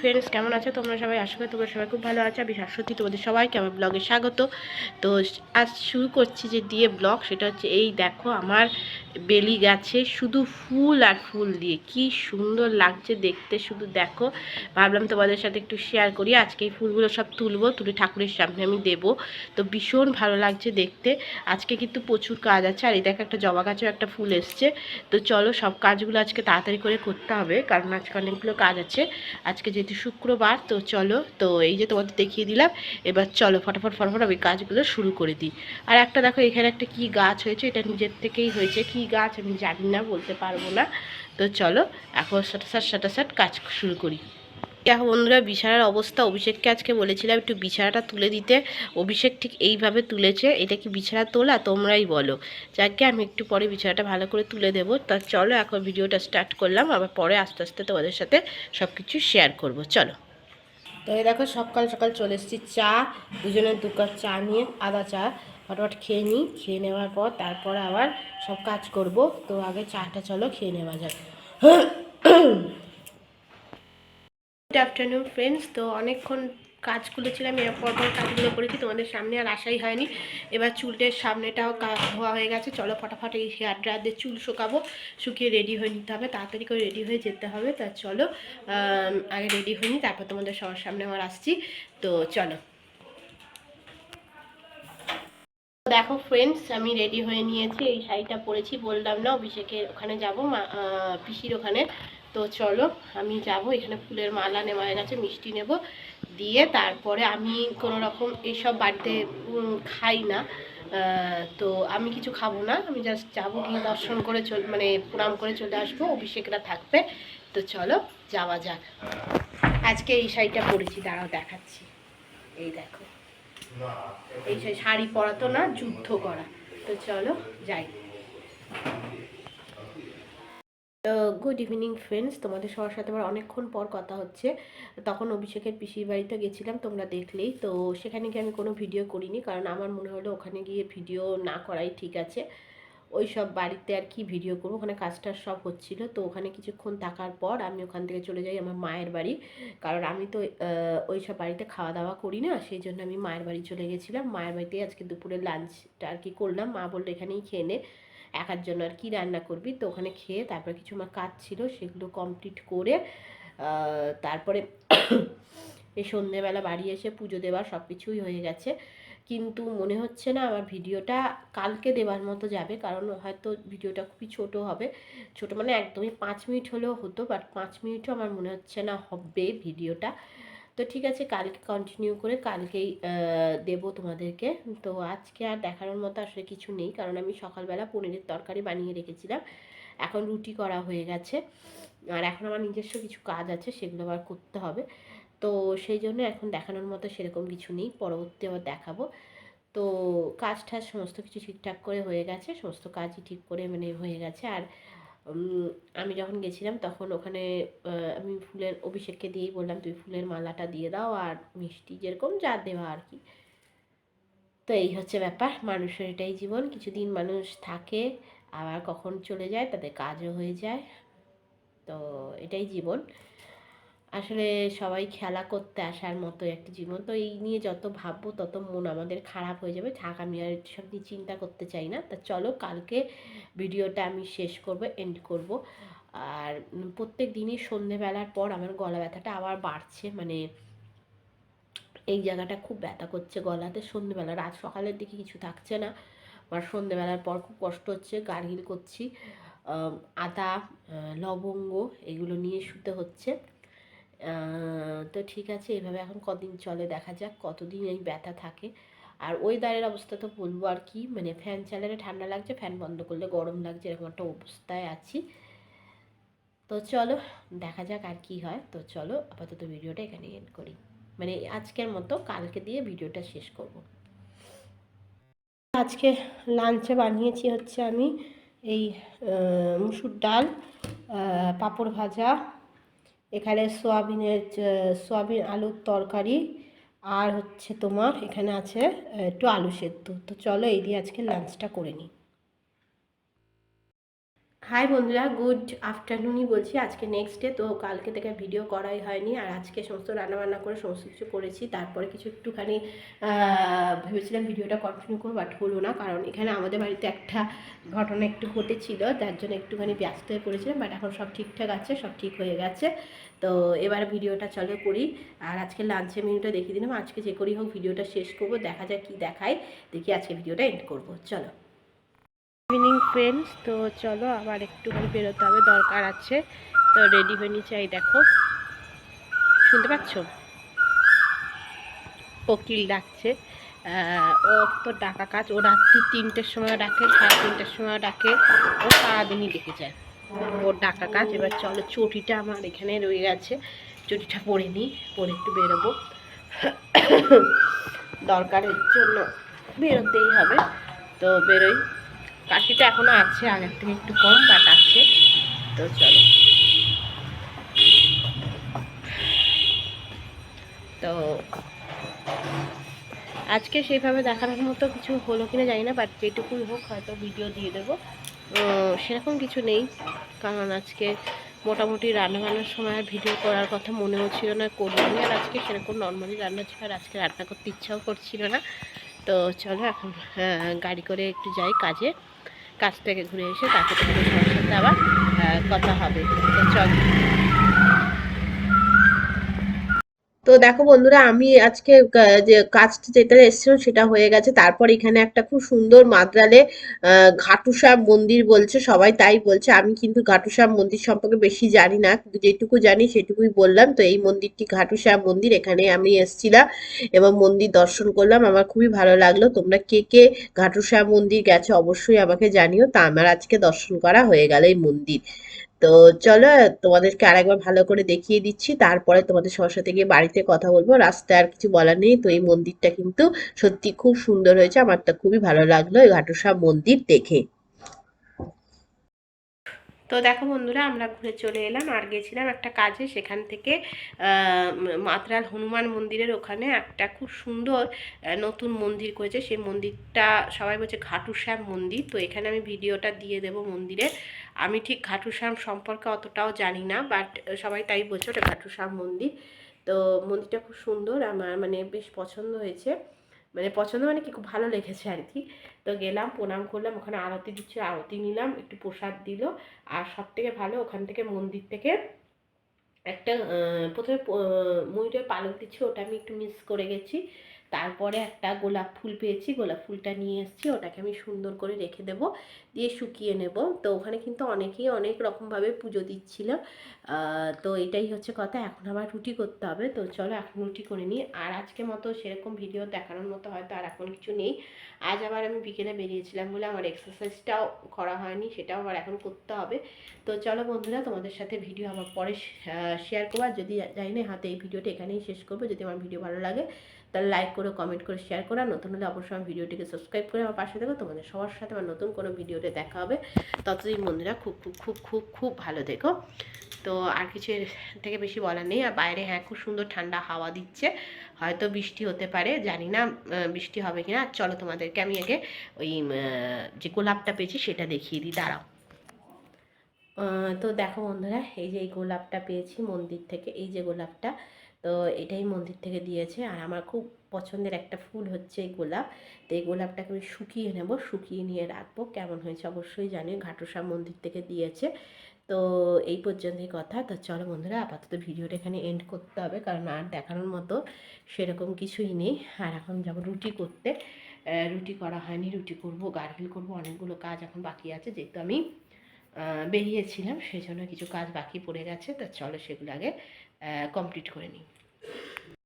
Friends, কেমন আছো তোমরা সবাই? আশা করি তোমরা সবাই খুব ভালো আছো। আমি শাশ্বতী, তোমাদের সবাইকে আমার ব্লগে স্বাগত। তো আজ শুরু করছি যে দিয়ে ব্লগ, সেটা হচ্ছে এই দেখো আমার বেলি গাছে শুধু ফুল আর ফুল দিয়ে কি সুন্দর লাগছে দেখতে, শুধু দেখো। ভাবলাম তোমাদের সাথে একটু শেয়ার করি। আজকে এই ফুলগুলো সব তুলে ঠাকুরের সামনে আমি দেব। তো ভীষণ ভালো লাগছে দেখতে। আজকে কিন্তু প্রচুর কাজ আছে। আর এই দেখো একটা জবা গাছেও একটা ফুল এসছে। তো চলো সব কাজগুলো আজকে তাড়াতাড়ি করে করতে হবে, কারণ আজকে অনেকগুলো কাজ আছে। আজকে যেহেতু শুক্রবার, তো চলো, তো এই যে তোমাদের দেখিয়ে দিলাম। এবার চলো ফটাফট আমি কাজগুলো শুরু করে দিই। আর একটা দেখো এখানে একটা কি গাছ হয়েছে, এটা নিজের থেকেই হয়েছে। কি গাছ আমি জানি না, বলতে পারবো না। তো চলো এখন সাটাসাট কাজ শুরু করি। দেখো বন্ধুরা, বিছানার অবস্থা। অভিষেককে আজকে বলেছিলাম একটু বিছানাটা তুলে দিতে। অভিষেক ঠিক এইভাবে তুলেছে। এটা কি বিছানা তোলা তোমরাই বলো। যাকে আমি একটু পরে বিছানাটা ভালো করে তুলে দেবো। তা চলো এখন ভিডিওটা স্টার্ট করলাম, আবার পরে আস্তে আস্তে তোমাদের সাথে সব কিছু শেয়ার করব। চলো। তো এই দেখো সকাল সকাল চলে এসেছি। চা, দুজনের 2 কাপ চা নিয়ে, আদা চা ফটাফট খেয়ে নিই। খেয়ে নেওয়ার পর তারপরে আবার সব কাজ করব। তো আগে চাটা চলো খেয়ে নেওয়া যাক। Good afternoon friends. তো অনেকক্ষণ কাজগুলো ছিলাম, পর কাজগুলো করেছি, তোমাদের সামনে আর আসাই হয়নি। এবার চুলটের সামনেটাও ধোয়া হয়ে গেছে। চলো ফটাফট এই হেয়ার ড্রায়ার দিয়ে চুল শুকাবো, শুকিয়ে রেডি হয়ে নিতে হবে, তাড়াতাড়ি করে রেডি হয়ে যেতে হবে। তা চলো আগে রেডি হয়ে নিই, তারপর তোমাদের সবার সামনে আমার আসছি। তো চলো। দেখো ফ্রেন্ডস, আমি রেডি হয়ে নিয়েছি। এই শাড়িটা পরেছি, বললাম না অভিষেকের ওখানে যাবো, পিসির ওখানে। তো চলো আমি যাব। এখানে ফুলের মালা নেওয়া হয়ে গেছে, মিষ্টি নেব, দিয়ে তারপরে আমি কোনো রকম এইসব বাড়িতে খাই না। তো আমি কিছু খাবো না, আমি জাস্ট যাবো, গিয়ে দর্শন করে মানে প্রণাম করে চলে আসবো। অভিষেকরা থাকবে। তো চলো যাওয়া যাক। আজকে এই শাড়িটা পরেছি, দাঁড়াও দেখাচ্ছি। এই দেখো, এই শাড়ি পরা তো না, যুদ্ধ করা। তো চলো যাই। গুড ইভিনিং ফ্রেন্ডস, তোমাদের সবার সাথে আবার অনেকক্ষণ পর কথা হচ্ছে। তখন অভিষেকের পিসির বাড়িতে গেছিলাম, তোমরা দেখলেই। তো সেখানে গিয়ে আমি কোনো ভিডিও করিনি, কারণ আমার মনে হলো ওখানে গিয়ে ভিডিও না করাই ঠিক আছে। ওই সব বাড়িতে আর কি ভিডিও করবো, ওখানে কাজটা সব হচ্ছিলো। তো ওখানে কিছুক্ষণ থাকার পর আমি ওখান থেকে চলে যাই আমার মায়ের বাড়ি, কারণ আমি তো ওই সব বাড়িতে খাওয়া দাওয়া করি না, সেই জন্য আমি মায়ের বাড়ি চলে গেছিলাম। মায়ের বাড়িতেই আজকে দুপুরের লাঞ্চটা আর কি করলাম। মা বললো এখানেই খেয়ে নে, একার জন্য আর কি রান্না করবি। তো ওখানে খেয়ে তারপরে কিছু আমার কাজ ছিল, সেগুলো কমপ্লিট করে তারপরে এই সন্ধ্যেবেলা বাড়ি এসে পুজো দেওয়া সব কিছুই হয়ে গেছে। কিন্তু মনে হচ্ছে না আমার ভিডিওটা কালকে দেওয়ার মতো যাবে, কারণ হয়তো ভিডিওটা খুবই ছোট হবে। ছোট মানে একদমই 5 মিনিট হলেও হতো, বাট 5 মিনিটও আমার মনে হচ্ছে না হবে ভিডিওটা। তো ঠিক আছে, কালকে কন্টিনিউ করে কালকেই দেবো তোমাদেরকে। তো আজকে আর দেখানোর মতো আসলে কিছু নেই, কারণ আমি সকালবেলা পনিরের তরকারি বানিয়ে রেখেছিলাম। এখন রুটি করা হয়ে গেছে, আর এখন আমার নিজস্ব কিছু কাজ আছে, সেগুলো আবার করতে হবে। তো সেই জন্য এখন দেখানোর মতো সেরকম কিছু নেই, পরবর্তী আবার দেখাবো। তো কাজ টাজ সমস্ত কিছু ঠিকঠাক করে হয়ে গেছে, সমস্ত কাজই ঠিক করে মানে হয়ে গেছে। আর আমি যখন গেছিলাম তখন ওখানে আমি অভিষেককে দিয়েই বললাম তুই ফুলের মালাটা দিয়ে দাও, আর মিষ্টি যেরকম যা দেওয়া আর কি। তো এই হচ্ছে ব্যাপার, মানুষের এটাই জীবন, কিছুদিন মানুষ থাকে, আবার কখন চলে যায়, তাদের কাজও হয়ে যায়। তো এটাই জীবন আসলে, সবাই খেলা করতে আসার মতো একটা জীবন। তো এই নিয়ে যত ভাববো তত মন আমাদের খারাপ হয়ে যাবে। থাক, আমি আর সব নিয়ে চিন্তা করতে চাই না। তা চলো কালকে ভিডিওটা আমি শেষ করব, এন্ড করব। আর প্রত্যেক দিনই সন্ধেবেলার পর আমার গলা ব্যথাটা আবার বাড়ছে, মানে এই জায়গাটা খুব ব্যথা করছে গলাতে। সন্ধেবেলা, রাত সকালের দিকে কিছু থাকছে না, আর সন্ধেবেলার পর খুব কষ্ট হচ্ছে, গার্গিল করছি। আদা, লবঙ্গ এগুলো নিয়ে শুতে হচ্ছে। তো ঠিক আছে, এভাবে এখন কদিন চলে, দেখা যাক কতদিন এই ব্যথা থাকে। আর ওয়েদারের অবস্থা তো বলবো আর কি, মানে ফ্যান চালালে ঠান্ডা লাগছে, ফ্যান বন্ধ করলে গরম লাগছে, এরকম একটা অবস্থায় আছি। তো চলো দেখা যাক আর কি হয়। তো চলো আপাতত ভিডিওটা এখানে এন্ড করি, মানে আজকের মতো, কালকে দিয়ে ভিডিওটা শেষ করব। আজকে লাঞ্চে বানিয়েছি হচ্ছে আমি এই মুসুর ডাল, পাঁপড় ভাজা, এখানে সোয়াবিন আলুর তরকারি, আর হচ্ছে তোমার এখানে আছে একটু আলু সেদ্ধ। তো চলো এই দিয়ে আজকে লাঞ্চটা করে নিই। হাই বন্ধুরা, গুড আফটারনুনই বলছি। আজকে নেক্সট ডে, তো কালকে থেকে ভিডিও করাই হয়নি। আর আজকে সমস্ত রান্নাবান্না করে সমস্ত কিছু করেছি। তারপরে কিছু একটুখানি ভেবেছিলাম ভিডিওটা কন্টিনিউ করবো, বাট হলো না, কারণ এখানে আমাদের বাড়িতে একটা ঘটনা একটু ঘটেছিল, তার জন্য একটুখানি ব্যস্ত হয়ে পড়েছিলাম। বাট এখন সব ঠিকঠাক আছে, সব ঠিক হয়ে গেছে। তো এবার ভিডিওটা চলো করি। আর আজকে লাঞ্চের মেনুটা দেখিয়ে দিলাম। আজকে যে করেই হোক ভিডিওটা শেষ করবো, দেখা যাক কী দেখায়। দেখি আজকে ভিডিওটা এন্ড করবো, চলো। ইভিনিং ফ্রেন্ডস, তো চলো আবার একটুখানি বেরোতে হবে, দরকার আছে। তো রেডি হয়ে নিচে, এই দেখো, শুনতে পাচ্ছ কোকিল ডাকছে। ও তো ডাকা কাজ, ও রাত্রি 3টের সময় ডাকে, 3:30-এর সময় ডাকে, ও সারাদিনই ডেকে যায়, ওর ডাকা কাজ। এবার চলো, চটিটা আমার এখানে রয়ে গেছে, চটিটা পরে নিই, পরে একটু বেরোবো, দরকারের জন্য বেরোতেই হবে। তো বেরোই। কাশিটা এখনো আছে, আগের থেকে একটু কম, বাট আছে। তো চলো। তো আজকে সেইভাবে দেখানোর মতো কিছু হলো কিনা জানি না, বাট যেটুকুই হোক হয়তো ভিডিও দিয়ে দেবো। সেরকম কিছু নেই, কারণ আজকে মোটামুটি রান্নাবান্নার সময় আর ভিডিও করার কথা মনেও ছিল না, করিনি। আর আজকে সেরকম নর্মালি রান্না ছিল, আর আজকে রান্না করতে ইচ্ছাও করছিল না। তো চলো এখন গাড়ি করে একটু যাই কাজে, কাজ থেকে ঘুরে এসে তারপর তোমাদের সবার সাথে আবার কথা হবে। তো চলো। তো দেখো বন্ধুরা, আমি আজকে যে কাজটা যেটা এসেছিল সেটা হয়ে গেছে। তারপর এখানে একটা খুব সুন্দর মাদ্রালে ঘাটুশ্যাম মন্দির বলছে, সবাই তাই বলছে। আমি কিন্তু ঘাটুশ্যাম মন্দির সম্পর্কে বেশি জানি না, কিন্তু যেটুকু জানি সেটুকুই বললাম। তো এই মন্দিরটি ঘাটুশ্যাম মন্দির, এখানে আমি এসেছিলাম এবং মন্দির দর্শন করলাম। আমার খুবই ভালো লাগলো। তোমরা কে কে ঘাটুশ্যাম মন্দির গেছো অবশ্যই আমাকে জানিও। তা আমার আজকে দর্শন করা হয়ে গেল এই মন্দির। তো চলো, তোমাদেরকে আরেকবার ভালো করে দেখিয়ে দিচ্ছি, তারপরে তোমাদের সবার সাথে গিয়ে বাড়িতে কথা বলবো। রাস্তায় আর কিছু বলার নেই। তো এই মন্দিরটা কিন্তু সত্যি খুব সুন্দর হয়েছে, আমার তো খুবই ভালো লাগলো এই ঘাটুশ্যাম মন্দির দেখে। তো দেখো বন্ধুরা, আমরা ঘুরে চলে এলাম, আর গেছিলাম একটা কাজে। সেখান থেকে মাতরাল হনুমান মন্দিরের ওখানে একটা খুব সুন্দর নতুন মন্দির করেছে। সেই মন্দিরটা সবাই বলছে ঘাটুশ্যাম মন্দির। তো এখানে আমি ভিডিওটা দিয়ে দেব মন্দিরের। আমি ঠিক ঘাটুশ্যাম সম্পর্কে অতটাও জানি না, বাট সবাই তাই বলছে ওটা ঘাটুশ্যাম মন্দির। তো মন্দিরটা খুব সুন্দর, আমার মানে বেশ পছন্দ হয়েছে। মানে পছন্দ মানে কি, খুব ভালো লেগেছে আর কি। তো গেলাম, প্রণাম করলাম, ওখানে আরতি দিচ্ছে, আরতি নিলাম, একটু প্রসাদ দিল। আর সব থেকে ভালো, ওখান থেকে মন্দির থেকে একটা প্রথমে ময়ূরের পালক দিচ্ছে, ওটা আমি একটু মিস করে গেছি। তারপরে একটা গোলাপ ফুল পেয়েছি, গোলাপ ফুলটা নিয়ে এসেছি, ওটাকে আমি সুন্দর করে রেখে দেব, দিয়ে শুকিয়ে নেব। তো ওখানে কিন্তু অনেকেই অনেক রকমভাবে পুজো দিচ্ছিল। তো এটাই হচ্ছে কথা। এখন আবার রুটি করতে হবে। তো চলো এখন রুটি করে নিই। আর আজকে মতো সেরকম ভিডিও দেখানোর মতো হয়তো আর এখন কিছু নেই। আজ আবার আমি বিকেলে বেরিয়েছিলাম বলে আমার এক্সারসাইজটাও করা হয়নি, সেটাও আবার এখন করতে হবে। তো চলো বন্ধুরা, তোমাদের সাথে ভিডিও আবার পরে শেয়ার করবো। আর যদি জানি না হাতে এই ভিডিওটা এখানেই শেষ করবো। যদি আমার ভিডিও ভালো লাগে তাহলে লাইক করো, কমেন্ট করে শেয়ার করো। আর নতুন হলে অবশ্যই আমার ভিডিওটিকে সাবস্ক্রাইব করে আমার পাশে দেখো। তোমাদের সবার সাথে আমার নতুন কোনো ভিডিওতে দেখা হবে। ততদিন বন্ধুরা খুব খুব খুব খুব খুব ভালো দেখো। তো আর কিছু এর থেকে বেশি বলার নেই। আর বাইরে হ্যাঁ খুব সুন্দর ঠান্ডা হাওয়া দিচ্ছে, হয়তো বৃষ্টি হতে পারে, জানি না বৃষ্টি হবে কিনা। আর চলো তোমাদেরকে আমি আগে ওই যে গোলাপটা পেয়েছি সেটা দেখিয়ে দিই, দাঁড়াও। তো দেখো বন্ধুরা, এই যে এই গোলাপটা পেয়েছি মন্দির থেকে, এই যে গোলাপটা, তো এটাই মন্দির থেকে দিয়েছে। আর আমার খুব পছন্দের একটা ফুল হচ্ছে এই গোলাপ। তো এই গোলাপটাকে আমি শুকিয়ে নেব, শুকিয়ে নিয়ে রাখবো। কেমন হয়েছে অবশ্যই জানি, ঘাটুশ্যাম মন্দির থেকে দিয়েছে। তো এই পর্যন্তই কথা। তো চলো বন্ধুরা, আপাতত ভিডিওটা এখানে এন্ড করতে হবে, কারণ আর দেখানোর মতো সেরকম কিছুই নেই। আর এখন যাবো রুটি করতে, রুটি করা হয়নি, রুটি করব, গার্গিল করব, অনেকগুলো কাজ এখন বাকি আছে, যেহেতু আমি বেরিয়েছিলাম সেই জন্য কিছু কাজ বাকি পড়ে গেছে। তো চলো সেগুলো আগে কমপ্লিট করে নিই।